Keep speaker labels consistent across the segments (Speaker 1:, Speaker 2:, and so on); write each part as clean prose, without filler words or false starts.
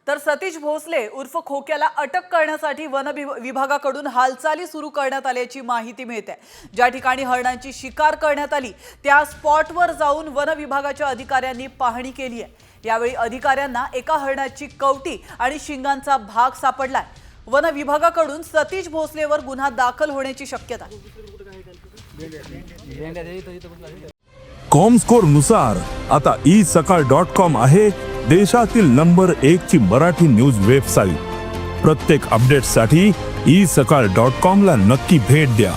Speaker 1: तर सतीश भोसले उर्फ खोक्याला अटक करण्यासाठी वन विभागाकडून हालचाली सुरू करण्यात आल्याची माहिती मिळते। ज्या ठिकाणी हरणांची शिकार करण्यात आली त्या स्पॉटवर जाऊन वन विभागाच्या अधिकाऱ्यांनी पाहणी केली आहे। यावेळी अधिकाऱ्यांना एका हरणाची कवटी आणि शिंगांचा भाग सापडलाय। वन विभागाकडून सतीश भोसलेवर गुन्हा दाखल होण्याची शक्यता आहे।
Speaker 2: कॉमस्कोर नुसार आता isakal.com आहे देशातील नंबर 1 ची मराठी न्यूज वेबसाईट। प्रत्येक अपडेटसाठी isakal.com ला नक्की भेट द्या।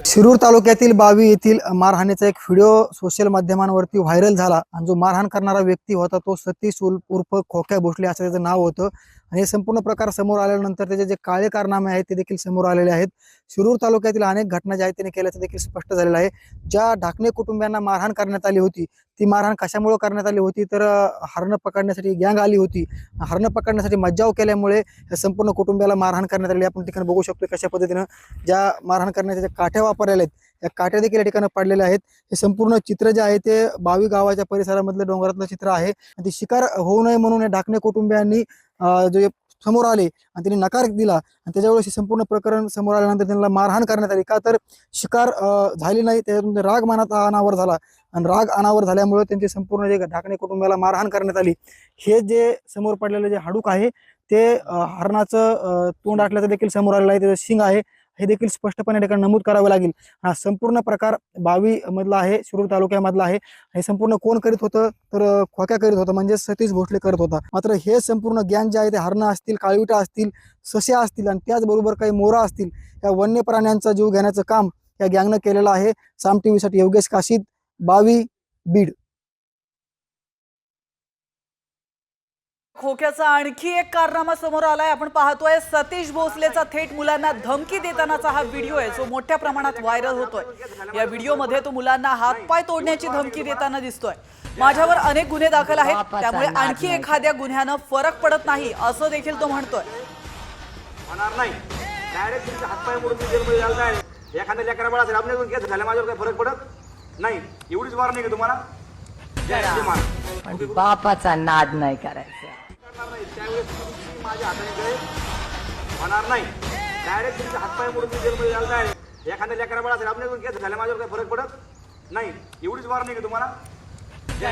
Speaker 3: शिरूर तालुक्यातील बावी येथील मारहाणीचा एक व्हिडिओ सोशल माध्यमांवरती व्हायरल झाला आणि जो मारहाण करणारा व्यक्ती होता तो सतीश उर्फ खोक्या भोसले असं त्याचं नाव होतं। आणि हे संपूर्ण प्रकार समोर आल्यानंतर त्याचे जे काळे कारनामे आहेत ते देखील समोर आलेले आहेत। शिरूर तालुक्यातील अनेक घटना ज्या आहेत त्याने केल्याचं देखील स्पष्ट झालेलं आहे। ज्या ढाकणे कुटुंबियांना मारहाण करण्यात आली होती ती मारहाण कशामुळे करण्यात आली होती तर हरण पकडण्यासाठी गँग आली होती। हरण पकडण्यासाठी मज्जाव केल्यामुळे या संपूर्ण कुटुंबियाला मारहाण करण्यात आली। आपण ठिकाणी बघू शकतो कशा पद्धतीने ज्या मारहाण करण्याच्या ज्या काठ्या वापरलेल्या आहेत या काठ्या देखील या ठिकाणी पडलेल्या आहेत। हे संपूर्ण चित्र जे आहे ते बावी गावाच्या परिसरामधलं डोंगरातलं चित्र आहे। ती शिकार होऊ नये म्हणून या ढाकणे कुटुंबियांनी जे समोर आले आणि त्यांनी नकार दिला आणि त्याच्यावेळेस हे संपूर्ण प्रकरण समोर आल्यानंतर त्यांना मारहाण करण्यात आली। का तर शिकार झाली नाही, त्यातून राग मनात अनावर झाला आणि राग अनावर झाल्यामुळे त्यांचे संपूर्ण जे ढाकणे कुटुंबाला मारहाण करण्यात आली। हे जे समोर पडलेले जे हाडूक आहे ते हरणाचं तोंड आटल्याचं देखील समोर आलेलं आहे, त्याचं शिंग आहे हे देखील स्पष्टपणे ठिकाणी नमूद करावं लागेल। हा संपूर्ण प्रकार बावी मधला आहे, शिरूर तालुक्यामधला आहे। हे संपूर्ण कोण करीत होतं तर खोक्या करीत होता, म्हणजे सतीश भोसले करत होता। मात्र हे संपूर्ण गँग जे आहे ते हरणं असतील, काळविटा असतील, सस्या असतील आणि त्याचबरोबर काही मोरा असतील या वन्य प्राण्यांचा जीव घेण्याचं काम या गँगनं केलेलं आहे। साम टीव्ही साठी योगेश काशीद, बावी, बीड।
Speaker 1: खोक्याचा आणखी एक कारनामा समोर आलाय। आपण पाहतोय सतीश भोसलेचा थेट मुलांना धमकी देतानाचा हा व्हिडिओ आहे जो मोठ्या प्रमाणात व्हायरल होतोय। या व्हिडिओमध्ये तो मुलांना हातपाय तोडण्याची धमकी देताना दिसतोय। माझ्यावर अनेक गुन्हे दाखल आहेत त्यामुळे आणखी एखाद्या गुन्ह्यानं फरक पडत नाही असं देखील तो म्हणतोय।
Speaker 4: होणार नाही, डायरेक्ट तुमचे हातपाय मोडून जेलमध्ये जायला आहे। एखाद्या लेकरा बाळाचा आपल्या दोन केस झाले, माझ्यावर काही फरक पडत नाही, एवढीच वार नाही का तुम्हाला?
Speaker 5: पण बापाचा नाद नाही करायचा।
Speaker 4: त्यावेळेस माझ्या हाताने गळे होणार नाही, डायरेक्ट तुमचे हातपाय मोडून जेलमध्ये जायला आहे। एखाद्या लेकरा बाळाचा आपल्या दोन केस झाले, माझ्यावर काही फरक पडत नाही, एवढीच वार नाही का तुम्हाला?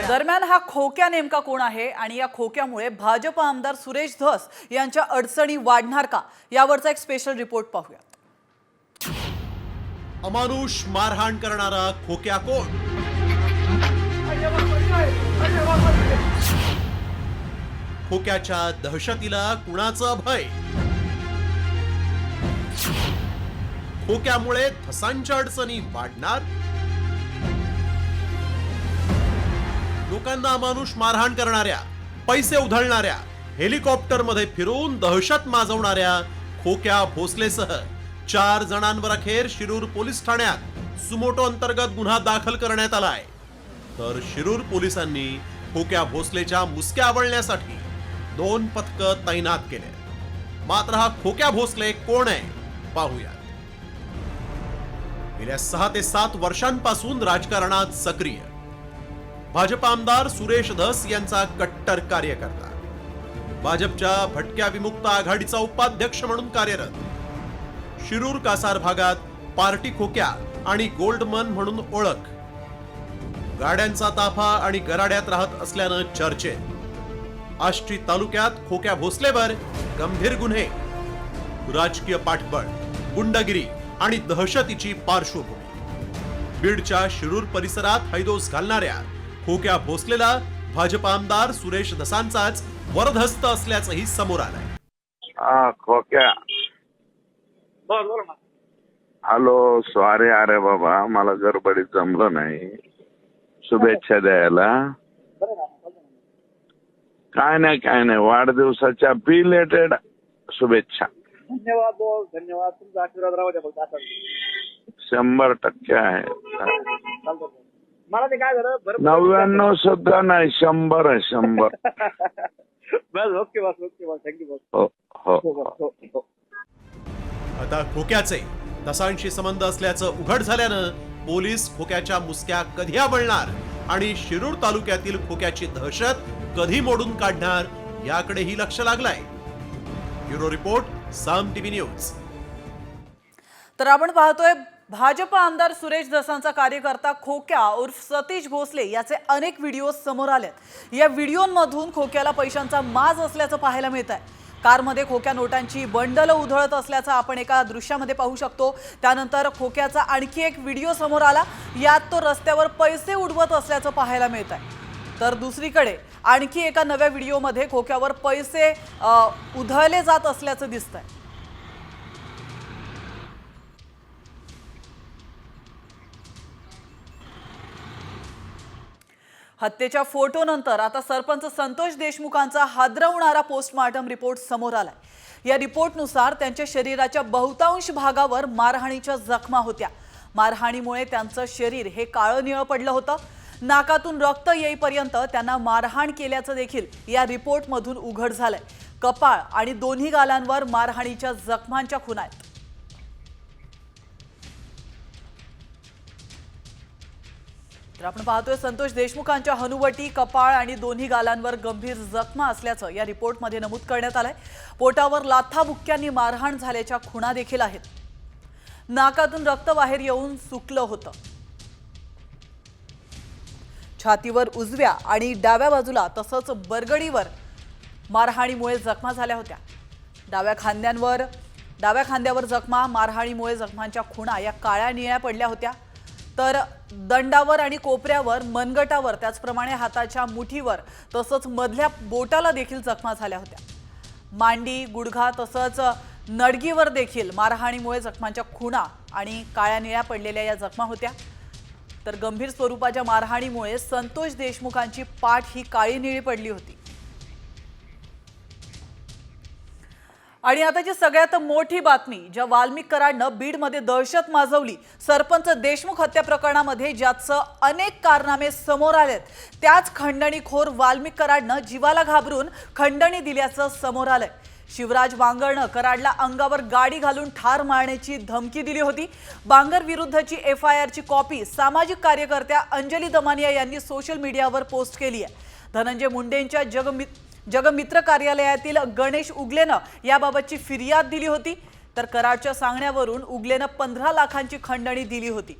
Speaker 1: दरम्यान हा खोक्या नेमका कोण आहे आणि या खोक्यामुळे भाजप आमदार सुरेश धस यांच्या अडचणी वाढणार का यावरचा एक स्पेशल रिपोर्ट पाहूया।
Speaker 6: अमानुष मारहाण करणारा खोक्या कोण? खोक्याच्या दहशतीला कुणाचं भय? खोक्यामुळे धसांच्या अडचणी वाढणार? लोकांना अमानुष मारहाण करणाऱ्या, पैसे उधळणाऱ्या, हेलिकॉप्टरमध्ये फिरून दहशत माजवणाऱ्या खोक्या भोसलेसह 4 जणांवर अखेर शिरूर पोलीस ठाण्यात सुमोटो अंतर्गत गुन्हा दाखल करण्यात आलाय। तर शिरूर पोलिसांनी खोक्या भोसलेच्या मुसक्या आवळण्यासाठी 2 पथकं तैनात केले। मात्र हा खोक्या भोसले कोण आहे पाहूया। गेल्या 6 ते 7 वर्षांपासून राजकारणात सक्रिय, भाजप आमदार सुरेश धस यांचा कट्टर कार्यकर्ता, भाजपच्या भटक्या विमुक्त आघाडीचा उपाध्यक्ष म्हणून कार्यरत, शिरूर कासार भागात पार्टी खोक्या आणि गोल्डमन म्हणून ओळख, गाड्यांचा ताफा आणि गराड्यात राहत असल्यानं चर्चेत। आष्टी तालुक्यात खोक्या भोसलेवर गंभीर गुन्हे, राजकीय पाठबळ, गुंडगिरी आणि दहशतीची पार्श्वभूमी। बीडच्या शिरूर परिसरात हैदोस घालणाऱ्या खोक्या भोसलेला भाजप आमदार सुरेश धसांचाच वरदहस्त असल्याचंही समोर आलंय।
Speaker 7: खोक्या, हॅलो, सॉरी अरे बाबा, मला गडबडीत जमलं नाही, शुभेच्छा द्यायला। काय नाही, वाढदिवसाच्या बिलेटेड शुभेच्छा।
Speaker 4: धन्यवाद बोल, धन्यवाद, तुमचा आशीर्वाद राहू द्या फक्त।
Speaker 7: 100% आहे,
Speaker 4: मला ते काय झालं
Speaker 7: 99 सुद्धा नाही, 100 आहे, 100।
Speaker 4: बस ओके बस, थँक्यू बस।
Speaker 7: हो।
Speaker 6: आता खोक्याचे धसांशी संबंध असल्याचं उघड झाल्यानं पोलीस खोक्याच्या मुसक्या कधी आवळणार आणि शिरूर तालुक्यातील खोक्याची दहशत कधी मोडून काढणार याकडेही लक्ष लागलंय. ब्युरो रिपोर्ट, साम टीव्ही न्यूज.
Speaker 1: तर आपण पाहतोय भाजप आमदार सुरेश धसांचा कार्यकर्ता खोक्या उर्फ सतीश भोसले याचे अनेक व्हिडिओ समोर आलेत. या व्हिडिओंमधून खोक्याला पैशांचा माज असल्याचं पाहायला मिळत आहे. कारमध्ये खोक्या नोटांची बंडल उधळत असल्याचं आपण एका दृश्यामध्ये पाहू शकतो. त्यानंतर खोक्याचा आणखी एक व्हिडिओ समोर आला. यात तो रस्त्यावर पैसे उडवत असल्याचं पाहायला मिळत आहे. तर दुसरीकडे आणखी एका नव्या व्हिडिओमध्ये खोक्यावर पैसे उधळले जात असल्याचं दिसतंय. हत्येच्या फोटोनंतर आता सरपंच संतोष देशमुखांचा हादरवणारा पोस्टमॉर्टम रिपोर्ट समोर आलाय. या रिपोर्टनुसार त्यांच्या शरीराच्या बहुतांश भागावर मारहाणीच्या जखमा होत्या. मारहाणीमुळे त्यांचं शरीर हे काळं निळं पडलं होतं. नाकातून रक्त येईपर्यंत त्यांना मारहाण केल्याचं देखील या रिपोर्टमधून उघड झालंय. कपाळ आणि दोन्ही गालांवर मारहाणीच्या जखमांच्या खुणा आहेत. तर आपण पाहतोय संतोष देशमुखांच्या हनुवटी, कपाळ आणि दोन्ही गालांवर गंभीर जखमा असल्याचं या रिपोर्टमध्ये नमूद करण्यात आलंय. पोटावर लाथाबुक्क्यांनी मारहाण झाल्याच्या खुणा देखील आहेत. नाकातून रक्त बाहेर येऊन सुकलं होतं. छातीवर उजव्या आणि डाव्या बाजूला तसंच बरगडीवर मारहाणीमुळे जखमा झाल्या होत्या. डाव्या खांद्यावर जखमा, मारहाणीमुळे जखमांच्या खुणा या काळ्या निळ्या पडल्या होत्या. तर दंडावर आणि कोपऱ्यावर, मनगटावर, त्याचप्रमाणे हाताच्या मुठीवर तसंच मधल्या बोटाला देखील जखमा झाल्या होत्या. मांडी, गुडघा तसंच नडगीवर देखील मारहाणीमुळे जखमांच्या खुणा आणि काळ्या निळ्या पडलेल्या या जखमा होत्या. तर गंभीर स्वरूपाच्या मारहाणीमुळे संतोष देशमुखांची पाठ ही काळी निळी पडली होती. आणि आताची सगळ्यात मोठी बातमी, ज्या वाल्मिक कराडनं बीडमध्ये दहशत माजवली. सरपंच देशमुख हत्या प्रकरणामध्ये ज्याचं अनेक कारनामे समोर आलेत, त्याच खंडणीखोर वाल्मिक कराडनं जीवाला घाबरून खंडणी दिल्याचं समोर आलंय. शिवराज बांगरनं कराडला अंगावर गाडी घालून ठार मारण्याची धमकी दिली होती. बांगर विरुद्धची FIRची कॉपी सामाजिक कार्यकर्त्या अंजली दमानिया यांनी सोशल मीडियावर पोस्ट केली आहे. धनंजय मुंडेंच्या जगमित्र कार्यालयातील गणेश उगलेनं याबाबतची फिर्याद दिली होती. तर कराडच्या सांगण्यावरून उगलेनं 15 लाखांची खंडणी दिली होती.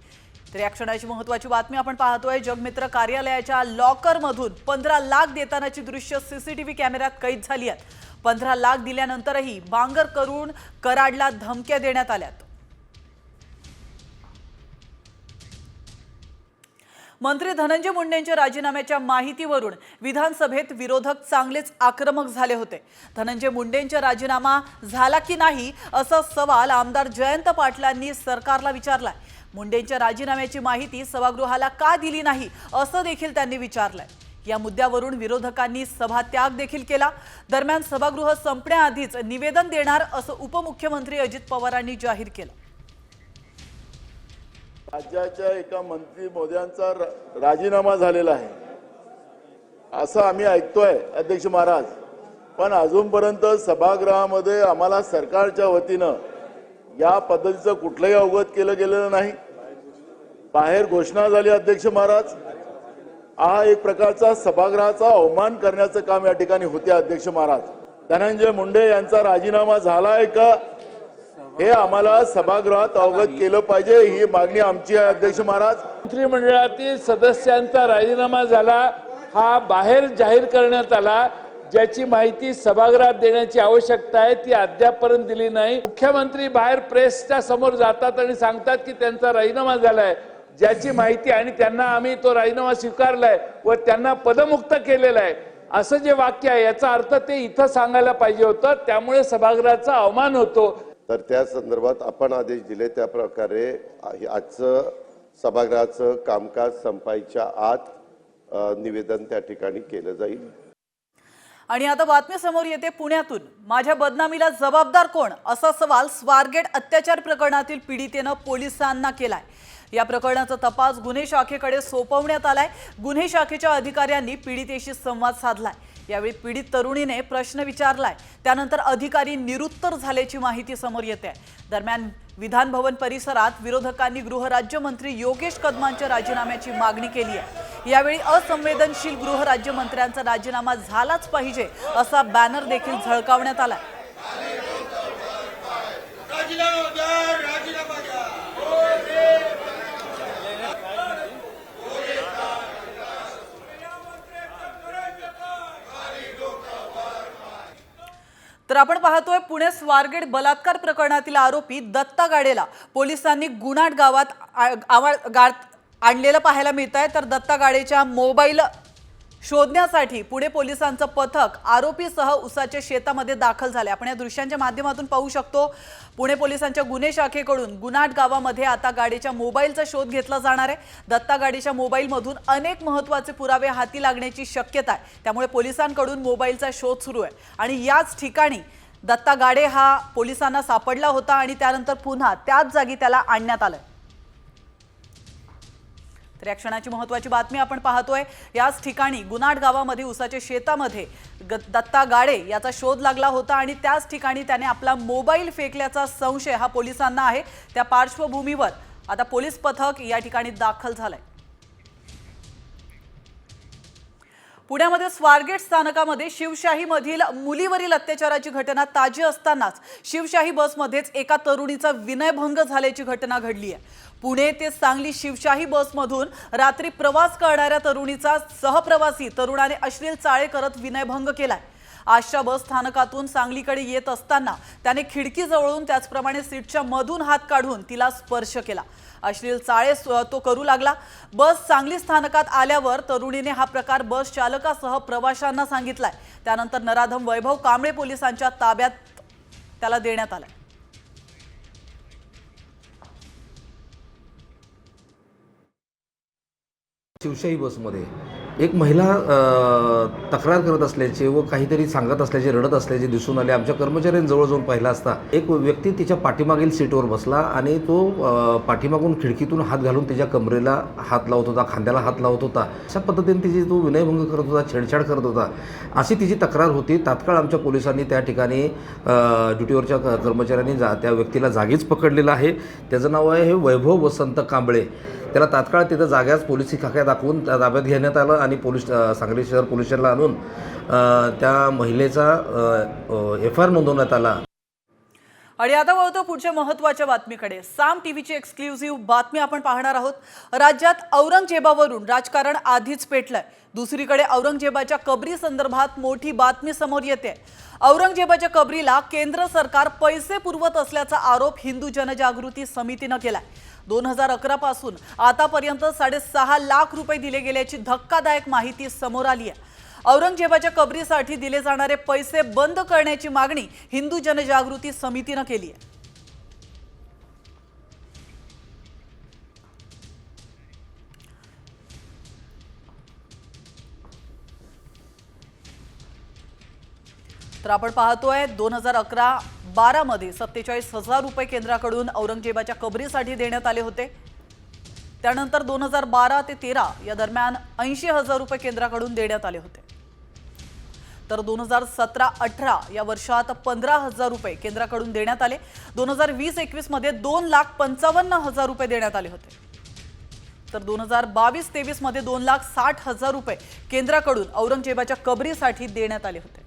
Speaker 1: तर या क्षणाची महत्त्वाची बातमी आपण पाहतोय. जगमित्र कार्यालयाच्या लॉकरमधून 15 लाख देतानाची दृश्य CCTV कॅमेऱ्यात कैद झाली आहेत. 15 लाख दिल्यानंतरही बांगर करून कराडला धमक्या देण्यात आल्यात. मंत्री धनंजय मुंडेंच्या राजीनाम्याच्या माहितीवरून विधानसभेत विरोधक चांगलेच आक्रमक झाले होते. धनंजय मुंडेंचा राजीनामा झाला की नाही असा सवाल आमदार जयंत पाटलांनी सरकारला विचारलाय. मुंडेंच्या राजीनाम्याची माहिती सभागृहाला का दिली नाही असं देखील त्यांनी विचारलंय. या मुद्द्यावरून विरोधकांनी सभात्याग देखील केला. दरम्यान सभागृह संपण्याआधीच निवेदन देणार असं उपमुख्यमंत्री अजित पवारांनी जाहीर केलं.
Speaker 8: राज्याच्या एका मंत्री महोदयांचा राजीनामा झालेला आहे असं आम्ही ऐकतोय अध्यक्ष महाराज. पण अजूनपर्यंत सभागृहामध्ये आम्हाला सरकारच्या वतीनं या पद्धतीचं कुठलंही अवगत केलं गेलेलं नाही. बाहेर घोषणा झाली अध्यक्ष महाराज. हा एक प्रकारचा सभागृहाचा अवमान करण्याचं काम या ठिकाणी होते अध्यक्ष महाराज. धनंजय मुंडे यांचा राजीनामा झालाय का हे आम्हाला सभागृहात अवगत केलं पाहिजे, ही मागणी आमची आहे अध्यक्ष महाराज.
Speaker 9: मंत्रिमंडळातील सदस्यांचा राजीनामा झाला हा बाहेर जाहीर करण्यात आला. ज्याची माहिती सभागृहात देण्याची आवश्यकता आहे ती अद्यापपर्यंत दिली नाही. मुख्यमंत्री बाहेर प्रेसच्या समोर जातात आणि सांगतात की त्यांचा राजीनामा झालाय, ज्याची माहिती, आणि त्यांना आम्ही तो राजीनामा स्वीकारलाय व त्यांना पदमुक्त केलेला आहे असं जे वाक्य आहे याचा अर्थ ते इथं सांगायला पाहिजे होतं. त्यामुळे सभागृहाचा अवमान होतो.
Speaker 10: तर त्या संदर्भात आपण आदेश दिले त्याप्रकारे आजचं सभागृहाचं कामकाज संपायच्या आत निवेदन त्या ठिकाणी केलं जाईल.
Speaker 1: आणि आता बातमी समोर येते पुण्यातून. माझ्या बदनामीला जबाबदार कोण असा सवाल स्वारगेट अत्याचार प्रकरणातील पीडितेनं पोलिसांना केलाय. या प्रकरणाचा तपास गुन्हे शाखेकडे सोपवण्यात आलाय. गुन्हे शाखेच्या अधिकाऱ्यांनी पीडितेशी संवाद साधलाय. यावेळी पीडित तरुणीने प्रश्न विचारलाय, त्यानंतर अधिकारी निरुत्तर झाल्याची माहिती समोर येते. दरम्यान विधान भवन परिसरात विरोधकांनी गृहराज्यमंत्री योगेश कदमांच्या राजीनाम्याची मागणी केली आहे। यावेळी असंवेदनशील गृहराज्यमंत्र्यांचा राजीनामा झालाच पाहिजे असा बॅनर देखील झळकावण्यात आला। तर आपण पाहतोय पुणे स्वारगेट बलात्कार प्रकरणातील आरोपी दत्ता गाडेला पोलिसांनी गुणाट गावात आणलेलं पाहायला मिळत आहे। तर दत्ता गाडेच्या मोबाईल शोधण्यासाठी पुणे पोलिसांचं पथक आरोपीसह उसाच्या शेतामध्ये दाखल झाले। आपण या दृश्यांच्या माध्यमातून पाहू शकतो पुणे पोलिसांच्या गुन्हे शाखेकडून गुणाट गावामध्ये आता गाडीच्या मोबाईलचा शोध घेतला जाणार आहे। दत्ता गाडीच्या मोबाईलमधून अनेक महत्त्वाचे पुरावे हाती लागण्याची शक्यता आहे, त्यामुळे पोलिसांकडून मोबाईलचा शोध सुरू आहे आणि याच ठिकाणी दत्ता गाडे हा पोलिसांना सापडला होता आणि त्यानंतर पुन्हा त्याच जागी त्याला आणण्यात आलं। तर या क्षणाची महत्त्वाची बातमी आपण पाहतोय। याच ठिकाणी गुणाट गावामध्ये उसाच्या शेतामध्ये दत्ता गाडे याचा शोध लागला होता आणि त्याच ठिकाणी त्याने आपला मोबाईल फेकल्याचा संशय हा पोलिसांना आहे। त्या पार्श्वभूमीवर आता पोलीस पथक या ठिकाणी दाखल झालंय। पुण्यामध्ये स्वारगेट स्थानकामध्ये शिवशाहीमधील मुलीवरील अत्याचाराची घटना ताजी असतानाच शिवशाही बसमध्येच एका तरुणीचा विनयभंग झाल्याची घटना घडली आहे। पुणे ते सांगली शिवशाही बसमधून रात्री प्रवास करणाऱ्या तरुणीचा सहप्रवासी तरुणाने अश्लील चाळे करत विनयभंग केलाय। आजच्या बस स्थानकातून सांगलीकडे येत असताना त्याने खिडकी जवळून त्याचप्रमाणे सीटच्या मधून हात काढून तिला स्पर्श केला। अश्लील चाळे तो करू लागला। बस सांगली स्थानकात आल्यावर तरुणीने हा प्रकार बस चालकासह प्रवाशांना सांगितलाय। त्यानंतर नराधम वैभव कांबळे पोलिसांच्या ताब्यात त्याला देण्यात आलाय।
Speaker 11: शिवशाही बसमध्ये एक महिला तक्रार करत असल्याचे व काहीतरी सांगत असल्याचे रडत असल्याचे दिसून आले। आमच्या कर्मचाऱ्यांजवळ जाऊन पाहिला असता एक व्यक्ती तिच्या पाठीमागील सीटवर बसला आणि तो पाठीमागून खिडकीतून हात घालून तिच्या कमरेला हात लावत होता, खांद्याला हात लावत होता। अशा पद्धतीने तिची तो विनयभंग करत होता, छेडछाड करत होता, अशी तिची तक्रार होती। तात्काळ आमच्या पोलिसांनी त्या ठिकाणी ड्युटीवरच्या कर्मचाऱ्यांनी त्या व्यक्तीला जागीच पकडलेलं आहे। त्याचं नाव आहे वैभव वसंत कांबळे। त्याला तात्काळ तिथं जाग्याच पोलिसी खाक्या दाखवून ताब्यात घेण्यात आलं आणि सांगली शहर पोलीस स्टेशनला आणून त्या महिलेचा FIR नोंदवण्यात आला।
Speaker 1: आणि आता वळतो पुढच्या महत्त्वाच्या बातमीकडे। साम टीव्हीची एक्सक्लुझिव्ह बातमी आपण पाहणार आहोत। राज्यात औरंगजेबावरून राजकारण आधीच पेटलंय। दुसरीकडे औरंगजेबाच्या कबरी संदर्भात मोठी बातमी समोर येते। औरंगजेबाच्या कबरीला केंद्र सरकार पैसे पुरवत असल्याचा आरोप हिंदू जनजागृती समितीनं केलाय। 2011 पासून आतापर्यंत 6.5 लाख रुपये दिले गेल्याची धक्कादायक माहिती समोर आली आहे। औरंगजेबाच्या कबरीसाठी दिले जाणारे पैसे बंद करण्याची मागणी हिंदू जनजागृती समितीनं केली आहे। तर आपण पाहतोय 2011-12 मध्ये 47,000 रुपये केंद्राकडून औरंगजेबाच्या कबरीसाठी देण्यात आले होते। त्यानंतर 2012 ते 13 या दरम्यान 80,000 रुपये केंद्राकडून देण्यात आले होते। तर 2017-18 या वर्षात 15,000 रुपये केंद्राकडून देण्यात आले। 2020-21 मध्ये 2,55,000 रुपये देण्यात आले होते। तर 2022-23 मध्ये 2,60,000 रुपये केंद्राकडून औरंगजेबाच्या कबरीसाठी देण्यात आले होते।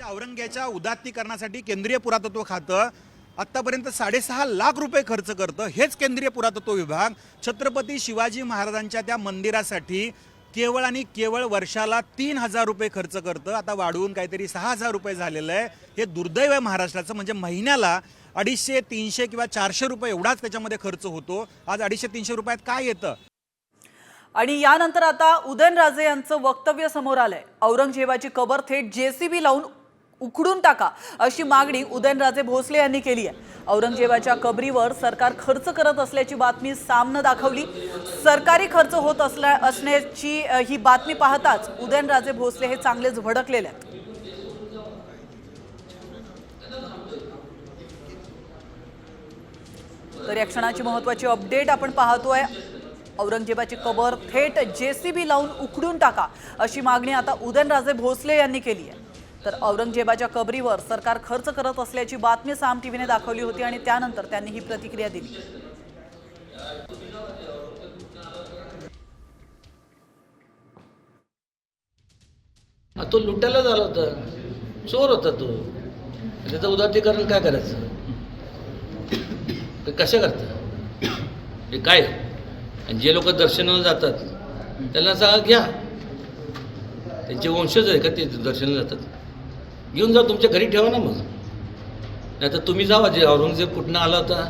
Speaker 4: औरंगजेबाच्या उदात्तीकरणासाठी केंद्रीय पुरातत्व खातं आतापर्यंत 6.5 लाख रुपये खर्च करतं। हेच केंद्रीय पुरातत्व विभाग छत्रपती शिवाजी महाराजांच्या त्या मंदिरासाठी केवळ आणि केवळ वर्षाला 3,000 रुपये खर्च करतं। आता वाढवून काहीतरी 6,000 रुपये झालेलं आहे। हे दुर्दैव आहे महाराष्ट्राचं। म्हणजे महिन्याला 250, 300 किंवा 400 रुपये एवढाच त्याच्यामध्ये खर्च होतो। आज 250-300 रुपयात काय येतं?
Speaker 1: आणि यानंतर आता उदयनराजे यांचं वक्तव्य समोर आलंय। औरंगजेबाची कबर थेट JCB लावून उखडून टाका अशी मागणी उदयनराजे भोसले यांनी केली आहे। औरंगजेबाच्या कबरीवर सरकार खर्च करत असल्याची बातमी सामनं दाखवली। सरकारी खर्च होत असण्याची ही बातमी पाहताच उदयनराजे भोसले हे चांगलेच भडकलेले आहेत। तर या क्षणाची महत्त्वाची अपडेट आपण पाहतोय। औरंगजेबाची कबर थेट JCB लावून उखडून टाका अशी मागणी आता उदयनराजे भोसले यांनी केली आहे। तर औरंगजेबाच्या कबरीवर सरकार खर्च करत असल्याची बातमी साम टीव्हीने दाखवली होती आणि त्यानंतर त्यांनी ही प्रतिक्रिया दिली.
Speaker 12: तो लुटायला झाला होता, चोर होता तो. त्याचं उदात्तीकरण काय करायचं, कशा करता हे काय. आणि जे लोक दर्शनाला जातात त्यांना सांगा घ्या, त्यांचे वंशज आहे का ते दर्शनाला जातात, घेऊन जा तुमच्या घरी ठेवा ना. मग नाही तर तुम्ही जावा, जे औरंगजेब कुठनं आला होता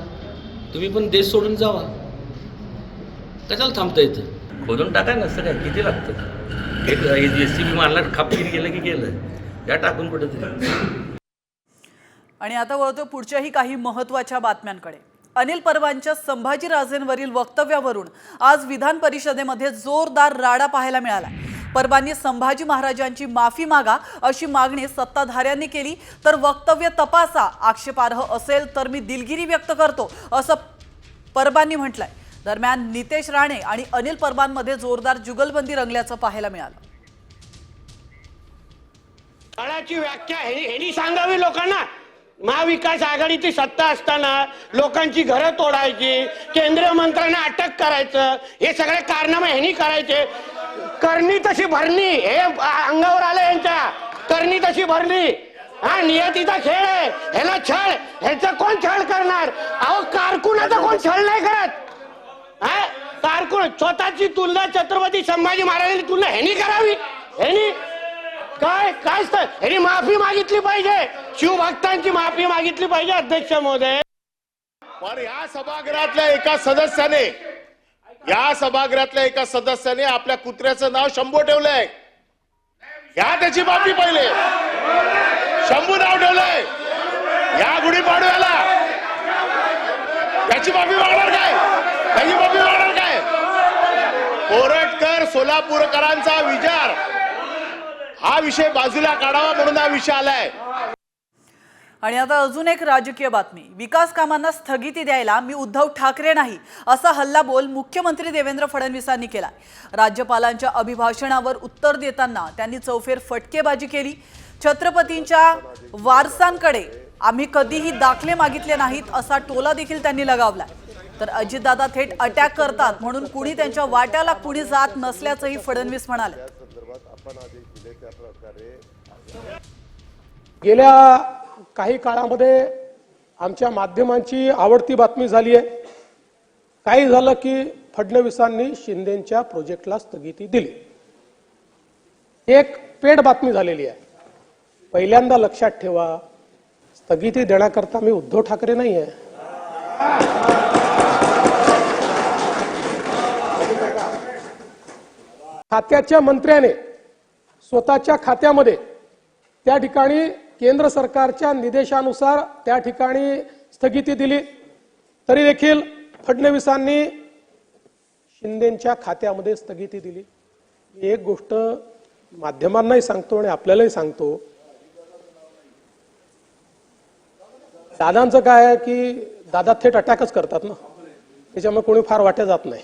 Speaker 12: तुम्ही पण देश सोडून जावा. कशाला थांबता येतं, खोदून टाकाय नसतं काय, किती लागतं. एक JCB मारला खापकीर गेलं की गेलं, या टाकून कुठेतरी.
Speaker 1: आणि आता वळतो पुढच्याही काही महत्त्वाच्या बातम्यांकडे. अनिल परबांच्या संभाजीराजेंवरील वक्तव्यावरून आज विधान परिषदेमध्ये जोरदार राडा पाहायला मिळाला. परबांनी संभाजी महाराजांची माफी मागा अशी मागणी सत्ताधाऱ्यांनी केली, तर वक्तव्य तपासा, आक्षेपार्ह असेल तर मी दिलगिरी व्यक्त करतो असं परबांनी म्हटलंय. दरम्यान नितेश राणे आणि अनिल परबांमध्ये जोरदार जुगलबंदी रंगल्याचं पाहायला मिळालं.
Speaker 13: काळाची व्याख्या ह्यांनी सांगावी लोकांना. महाविकास आघाडीची सत्ता असताना लोकांची घरं तोडायची, केंद्रीय मंत्र्यांना अटक करायचं, हे सगळे कारनामे ह्यांनी करायचे. करणी तशी भरणी, हे अंगावर आलं यांच्या, करणी तशी भरली. हा नियतीचा खेळ आहे, ह्याला छळ, ह्याचा कोण छळ करणार. अहो कारकुनाचा कोण छळ नाही करत. कारकुन स्वतःची तुलना छत्रपती संभाजी महाराजांची तुलना ह्यांनी करावी. ह्यांनी काय काय ह्यांनी माफी मागितली पाहिजे, शिवभक्तांची माफी मागितली पाहिजे. अध्यक्ष महोदय,
Speaker 8: पण या सभागृहातल्या एका सदस्याने आपल्या कुत्र्याचं नाव शंभू ठेवलंय. या त्याची माफी पहिले, शंभू नाव ठेवलंय या गुढीपाडव्याला, याची माफी मागणार काय, त्याची माफी मागणार काय. कोरटकर सोलापूरकरांचा विचार हा विषय बाजूला काढावा म्हणून हा विषय आलाय.
Speaker 1: आणि आता अजून एक राजकीय बातमी. विकास कामांना स्थगिती द्यायला मी उद्धव ठाकरे नाही असा हल्लाबोल मुख्यमंत्री देवेंद्र फडणवीसांनी केला. राज्यपालांच्या अभिभाषणावर उत्तर देताना त्यांनी चौफेर फटकेबाजी केली. छत्रपतींच्या वारसांकडे आम्ही कधीही दाखले मागितले नाहीत असा टोला देखील त्यांनी लगावला. तर अजितदादा थेट अटॅक करतात म्हणून कुणी त्यांच्या वाट्याला कुणी जात नसल्याचंही फडणवीस म्हणाले.
Speaker 13: गेल्या काही काळामध्ये आमच्या माध्यमांची आवडती बातमी झाली आहे. काही झालं की फडणवीसांनी शिंदेच्या प्रोजेक्टला स्थगिती दिली. एक पेड बातमी झालेली आहे. पहिल्यांदा लक्षात ठेवा, स्थगिती देण्याकरता मी उद्धव ठाकरे नाही आहे. खात्याच्या मंत्र्याने स्वतःच्या खात्यामध्ये त्या ठिकाणी केंद्र सरकारच्या निर्देशानुसार त्या ठिकाणी स्थगिती दिली, तरी देखील फडणवीसांनी शिंदेच्या खात्यामध्ये स्थगिती दिली. एक गोष्ट माध्यमांनाही सांगतो आणि आपल्यालाही सांगतो, दादांचं काय आहे की दादा थेट अटॅकच करतात ना, त्याच्यामुळे कोणी फार वाट्या जात नाही.